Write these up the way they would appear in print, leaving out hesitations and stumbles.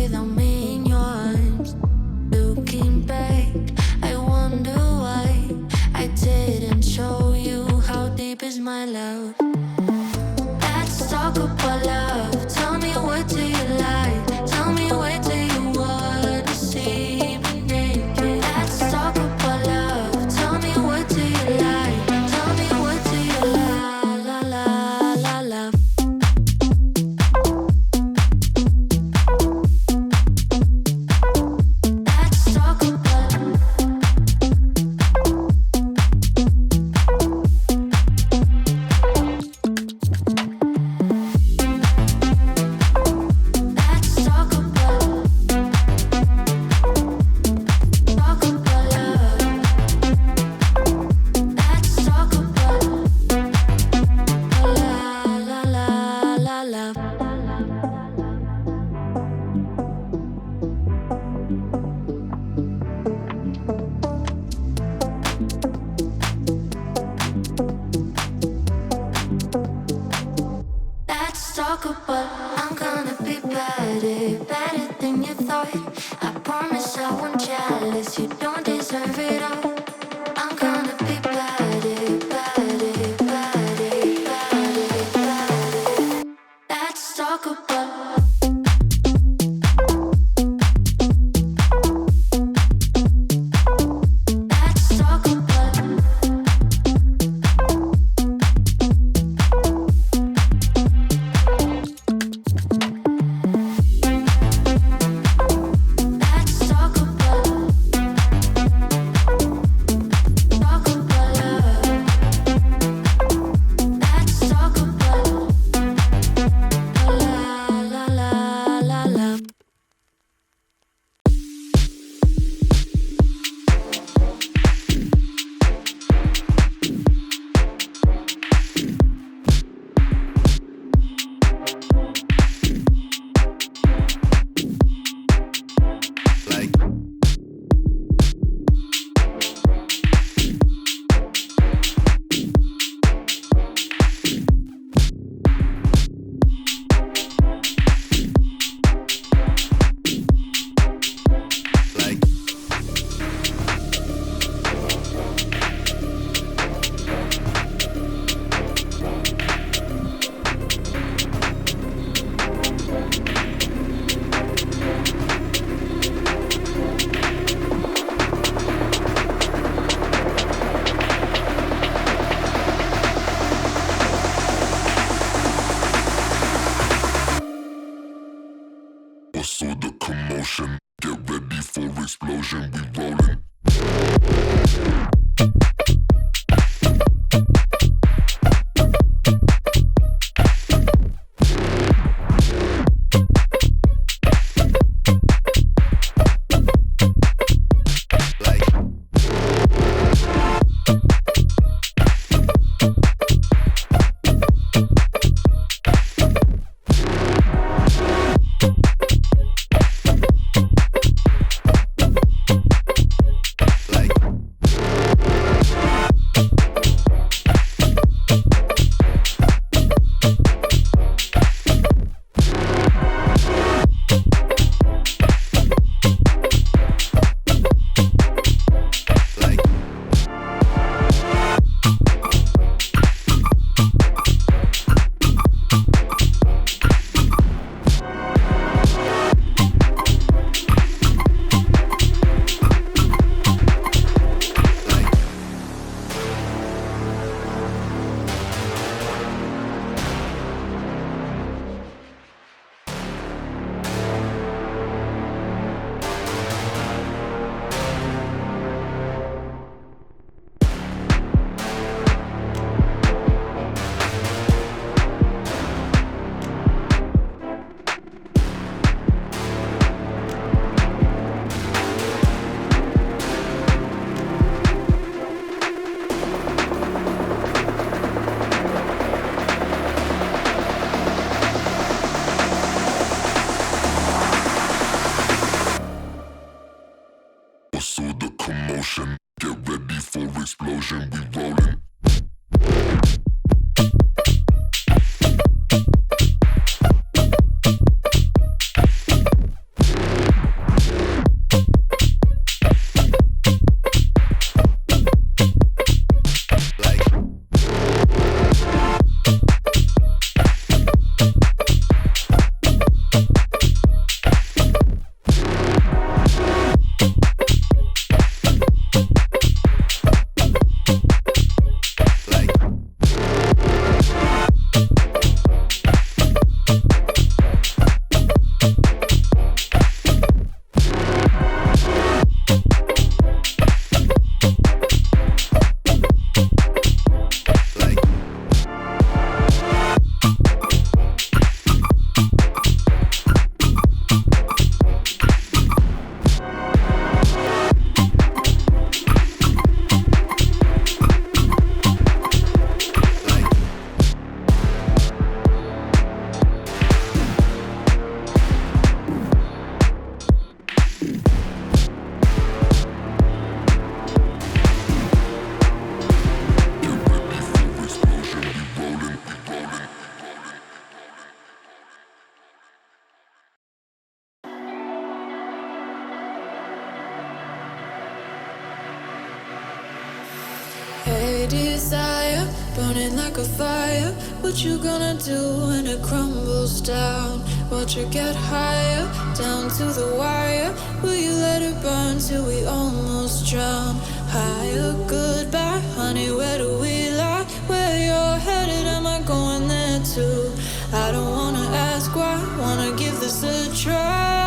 without me in your arms. Looking back, I wonder why I didn't show you how deep is my love. Let's talk about love. Tell me, what do you like? Tell me, where do you wanna see me naked? Let's talk about love. Tell me, what do you like? Tell me, what do you love? Let's talk about I'm gonna be better than you thought. I promise I won't jealous. You don't deserve it all. I'm gonna be better. Let's talk about. like a fire. What you gonna do when it crumbles down? Watch it get higher, down to the wire. Will you let it burn till we almost drown? Higher, goodbye, honey, where do we lie? Where you're headed, am I going there too? I don't wanna ask why, wanna give this a try.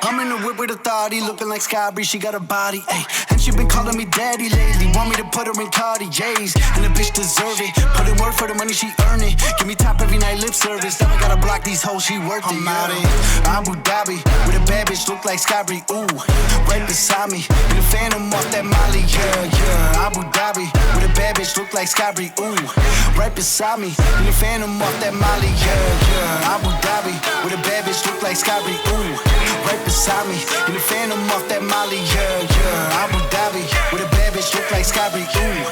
I'm in the whip with authority, looking like Skybreeze, she got a body, ayy. And she been calling me daddy lately, want me to put her in Cartiers. And the bitch deserve it, put in work for the money, she earn it. Give me top every night, lip service, now I gotta block these hoes, she worth it. I'm out in Abu Dhabi, with a bad bitch, look like Skybreeze, ooh. Right beside me, in the phantom off that Molly, yeah. Abu Dhabi, with a bad bitch, look like Skybreeze, ooh. Right beside me, in the phantom off that Molly, yeah. Abu Dhabi, with a bad bitch, look like Skybreeze, ooh. Right beside me, in the phantom off that Molly, yeah. Abu Dhabi, with a bad bitch, look like Skybreeze, ooh.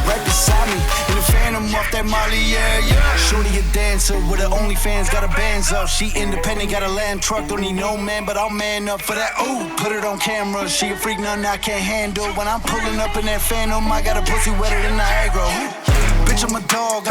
Right beside me, in the phantom off that Molly, yeah. Shorty a dancer with her OnlyFans, got her bands up. She independent, got a land truck, don't need no man, but I'll man up for that, ooh. Put it on camera, she a freak, nothing I can't handle. When I'm pulling up in that phantom, I got a pussy wetter than Niagara. Bitch, I'm a dog.